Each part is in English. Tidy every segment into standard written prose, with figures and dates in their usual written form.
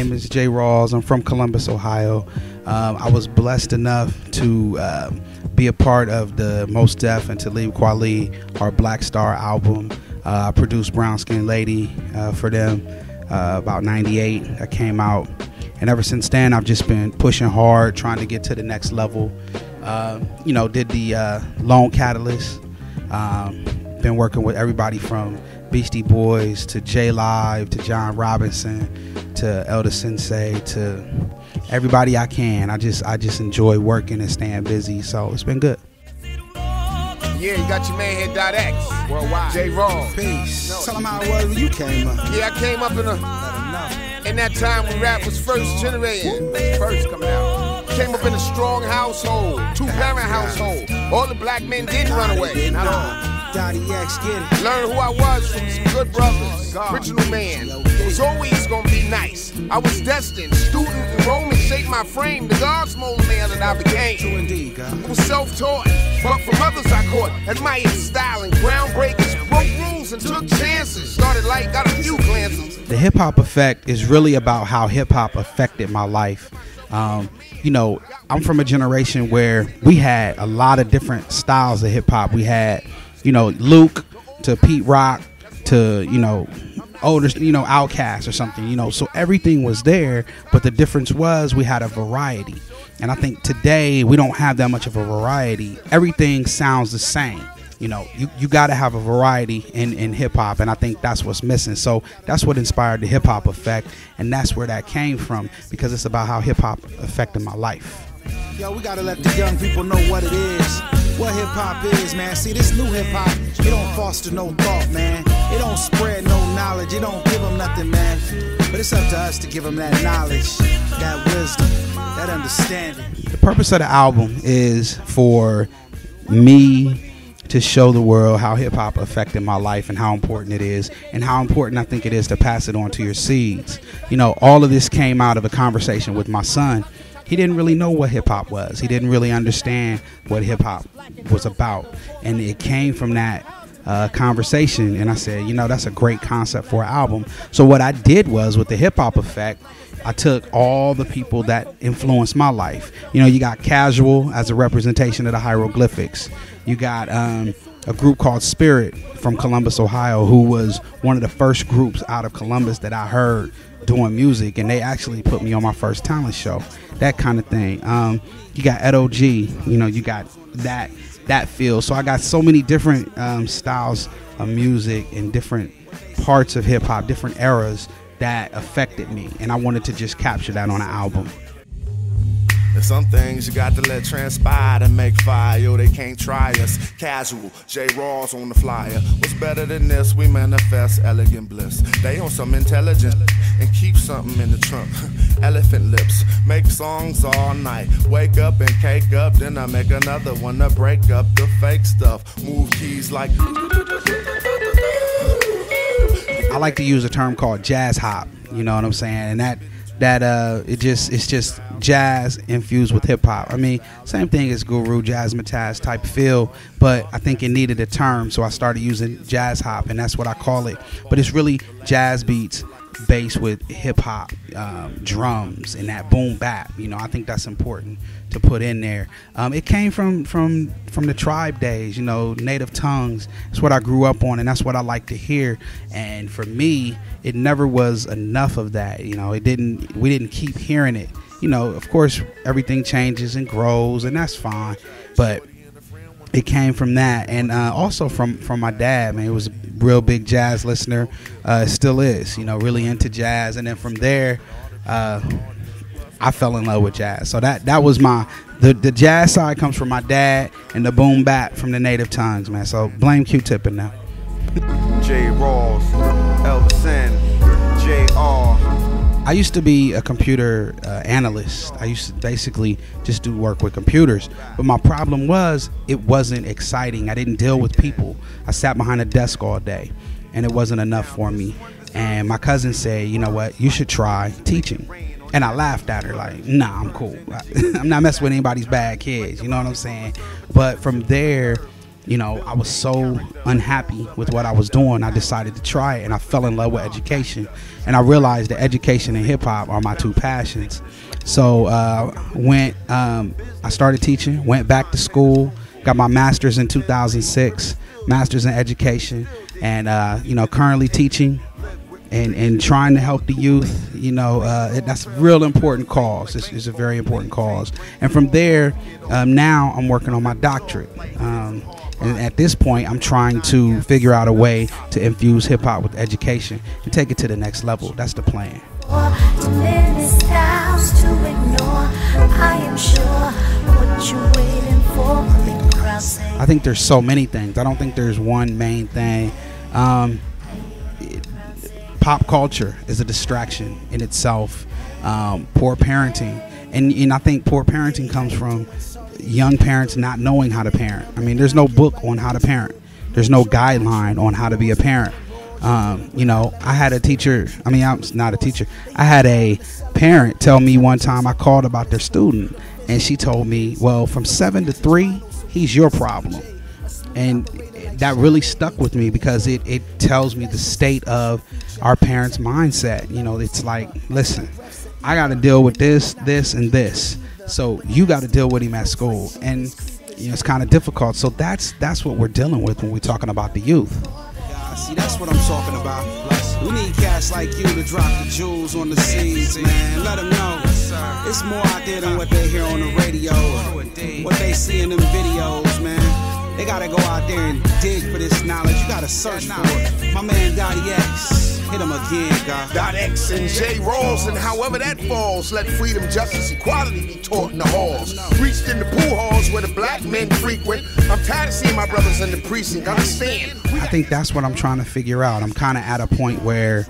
name is J. Rawls. I'm from Columbus, Ohio. I was blessed enough to be a part of the Mos Def and Talib Kweli, our Black Star album. I produced Brown Skin Lady for them about 98. That came out. And ever since then, I've just been pushing hard, trying to get to the next level. Did the Lone Catalyst. Been working with everybody from Beastie Boys to J Live to John Robinson to Elder Sensei to everybody I can. I just enjoy working and staying busy, so it's been good. Yeah, you got your man here, .X, worldwide. J Rawls. Peace. Tell them how it was when you came up. Yeah, I came up in that time when rap was first generated. First coming out. Came up in a strong household, two-parent household. All the black men didn't run away. Not all. X, get it. Learned who I was from some good brothers. Original man. It was always gonna be nice. I was destined. Student enrollment shaped my frame. The God's molded man that I became. True indeed, God. I was self-taught, but from others I caught. Admired style and groundbreakers. Broke rules and took chances. Started light, got a few glances. The hip hop effect is really about how hip hop affected my life. I'm from a generation where we had a lot of different styles of hip hop. We had, Luke to Pete Rock to, older, Outkast or something, so everything was there. But the difference was we had a variety. And I think today we don't have that much of a variety. Everything sounds the same. You got to have a variety in hip hop, and I think that's what's missing. So that's what inspired the hip hop effect, and that's where that came from, because it's about how hip hop affected my life. Yo, we got to let the young people know what it is, what hip hop is, man. See, this new hip hop, it don't foster no thought, man. It don't spread no knowledge. It don't give them nothing, man. But it's up to us to give them that knowledge, that wisdom, that understanding. The purpose of the album is for me to show the world how hip-hop affected my life and how important it is, and how important I think it is to pass it on to your seeds. All of this came out of a conversation with my son. He didn't really know what hip-hop was. He didn't really understand what hip-hop was about, and it came from that conversation. And I said, that's a great concept for an album. So what I did was, with the hip-hop effect, I took all the people that influenced my life. You got Casual as a representation of the hieroglyphics. You got a group called S.P.I.R.I.T. from Columbus, Ohio, who was one of the first groups out of Columbus that I heard doing music, and they actually put me on my first talent show, that kind of thing. You got Ed O.G., you got that feel. So I got so many different styles of music and different parts of hip-hop, different eras that affected me, and I wanted to just capture that on an album. There's some things you got to let transpire to make fire. Yo, they can't try us. Casual, J. Rawls on the flyer. What's better than this? We manifest elegant bliss. They on some intelligent and keep something in the trunk. Elephant lips, make songs all night. Wake up and cake up, then I make another one to break up the fake stuff. Move keys like. I like to use a term called jazz hop. You know what I'm saying? And it's just jazz infused with hip hop. I mean, same thing as Guru, Jazzmatazz type feel, but I think it needed a term, so I started using jazz hop, and that's what I call it. But it's really jazz beats based with hip hop drums and that boom bap. I think that's important to put in there. It came from the tribe days, native tongues. It's what I grew up on, and that's what I like to hear. And for me, it never was enough of that. We didn't keep hearing it. Of course, everything changes and grows, and that's fine. But it came from that, and also from my dad. Man, he was a real big jazz listener. Still is, really into jazz. And then from there, I fell in love with jazz. So that was the jazz side comes from my dad, and the boom bap from the native tongues, man. So blame Q-Tip in now. J. Rawls, Elder Sen, J.R. I used to be a computer analyst. I used to basically just do work with computers. But my problem was, it wasn't exciting. I didn't deal with people. I sat behind a desk all day, and it wasn't enough for me. And my cousin said, you know what, you should try teaching. And I laughed at her like, nah, I'm cool. I'm not messing with anybody's bad kids. You know what I'm saying? But from there, you know, I was so unhappy with what I was doing. I decided to try it, and I fell in love with education. And I realized that education and hip hop are my two passions. So I started teaching, went back to school, got my master's in 2006, master's in education, and you know, currently teaching and trying to help the youth. You know, that's a real important cause. It's a very important cause. And from there, now I'm working on my doctorate. And at this point, I'm trying to figure out a way to infuse hip hop with education and take it to the next level. That's the plan. I think there's so many things. I don't think there's one main thing. Pop culture is a distraction in itself. Poor parenting, and I think poor parenting comes from young parents not knowing how to parent. I mean, there's no book on how to parent. There's no guideline on how to be a parent. You know, I had a teacher. I mean, I'm not a teacher. I had a parent tell me one time, I called about their student, and she told me, well, from 7 to 3, he's your problem. And that really stuck with me because it tells me the state of our parents' mindset. You know, it's like, listen, I got to deal with this, and this. So you got to deal with him at school. And, you know, it's kind of difficult. So that's what we're dealing with when we're talking about the youth. See, that's what I'm talking about. We need cats like you to drop the jewels on the seeds, man. Let them know it's more out there than what they hear on the radio or what they see in them videos, man. They gotta go out there and dig for this knowledge. You gotta search for it. My man Dottie X, hit him again, God. Dot X and J Rawls, and however that falls, let freedom, justice, equality be taught in the halls. Reached in the pool halls where the black men frequent. I'm tired of seeing my brothers in the precinct. Understand? I think that's what I'm trying to figure out. I'm kind of at a point where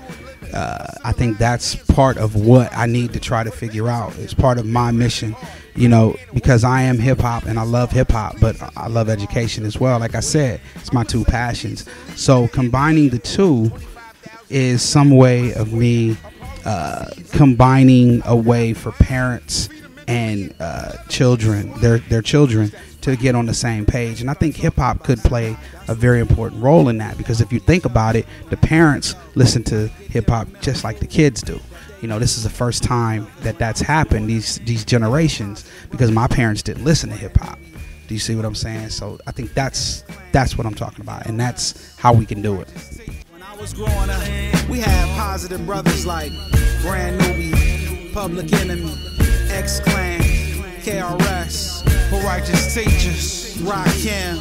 I think that's part of what I need to try to figure out. It's part of my mission, you know, because I am hip hop and I love hip hop, but I love education as well. Like I said, it's my two passions. So combining the two is some way of me combining a way for parents and children, their children, to get on the same page. And I think hip hop could play a very important role in that, because if you think about it, the parents listen to hip hop just like the kids do. You know, this is the first time that that's happened, these generations, because my parents didn't listen to hip hop. Do you see what I'm saying? So I think that's what I'm talking about, and that's how we can do it. When I was growing up, we had positive brothers like Brand Newbie, Public Enemy, Acclaimed, KRS, for righteous teachers, Rakim,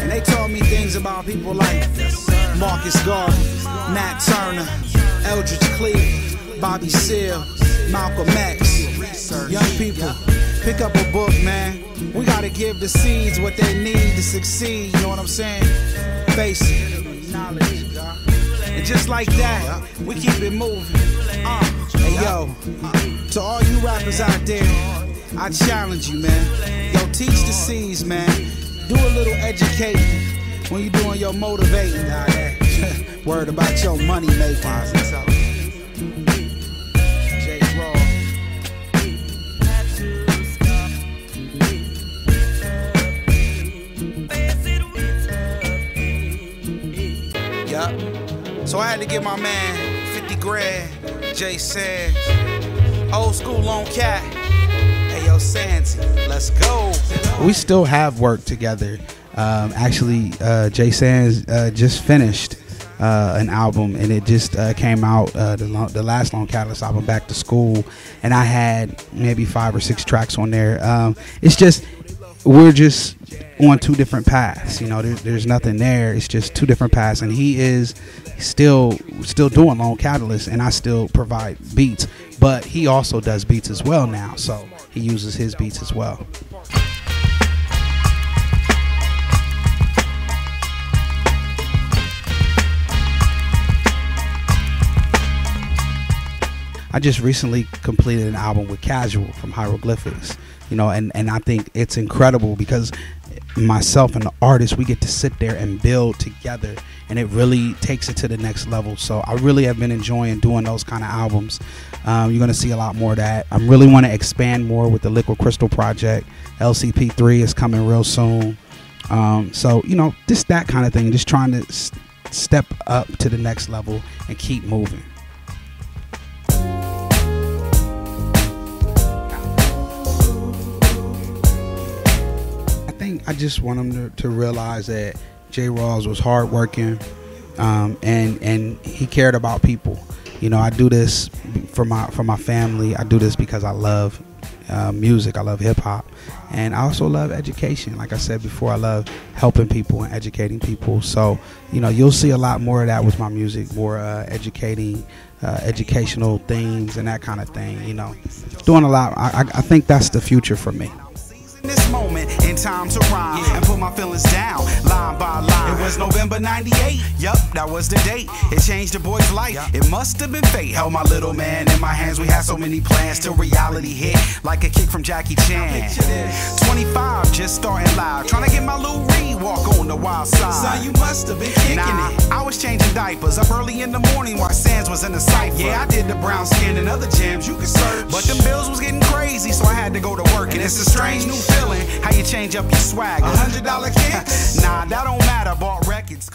and they taught me things about people like Marcus Garvey, Nat Turner, Eldridge Cleaver, Bobby Seale, Malcolm X. Young people, pick up a book, man. We gotta give the seeds what they need to succeed. You know what I'm saying? Basic knowledge. And just like that, we keep it moving. Hey yo, to all you rappers out there, I challenge you, man. Yo, teach the seeds, man. Do a little educating when you're doing your motivating. Word about your money making. J. Rawls. Yup. So I had to give my man 50 grand. Jay says, old school on cat. Hey yo, Santi, let's go. We still have work together. Actually, Jay Sands just finished an album, and it just came out, the last Long Catalyst album, Back to School, and I had maybe 5 or 6 tracks on there. It's just, we're just on 2 different paths. You know, there's nothing there. It's just 2 different paths, and he is still doing Long Catalyst, and I still provide beats, but he also does beats as well now, so he uses his beats as well. I just recently completed an album with Casual from Hieroglyphics, you know, and I think it's incredible because myself and the artist, we get to sit there and build together, and it really takes it to the next level. So I really have been enjoying doing those kind of albums. You're going to see a lot more of that. I really want to expand more with the Liquid Crystal project. LCP3 is coming real soon. So, you know, just that kind of thing, just trying to step up to the next level and keep moving. I think I just want them to realize that J. Rawls was hardworking, and he cared about people. You know, I do this for my family. I do this because I love music. I love hip hop, and I also love education. Like I said before, I love helping people and educating people. So, you know, you'll see a lot more of that with my music, more educational themes and that kind of thing. You know, doing a lot. I think that's the future for me. This moment in time to rhyme and put my feelings down line by line. It was November 98, yup, that was the date. It changed the boy's life, it must have been fate. Held my little man in my hands, we had so many plans till reality hit like a kick from Jackie Chan. 25, just starting live, trying to get my Lou Reed walk on the wild side. Son, you must have been kicking it. I was changing diapers up early in the morning while Sands was in the cypher. Yeah, I did the brown skin and other jams you could search, but them bills was getting crazy, so I had to go to work. And it's a strange new feeling, how you change up your swag. $100 kicks? Nah, that don't matter, bought records.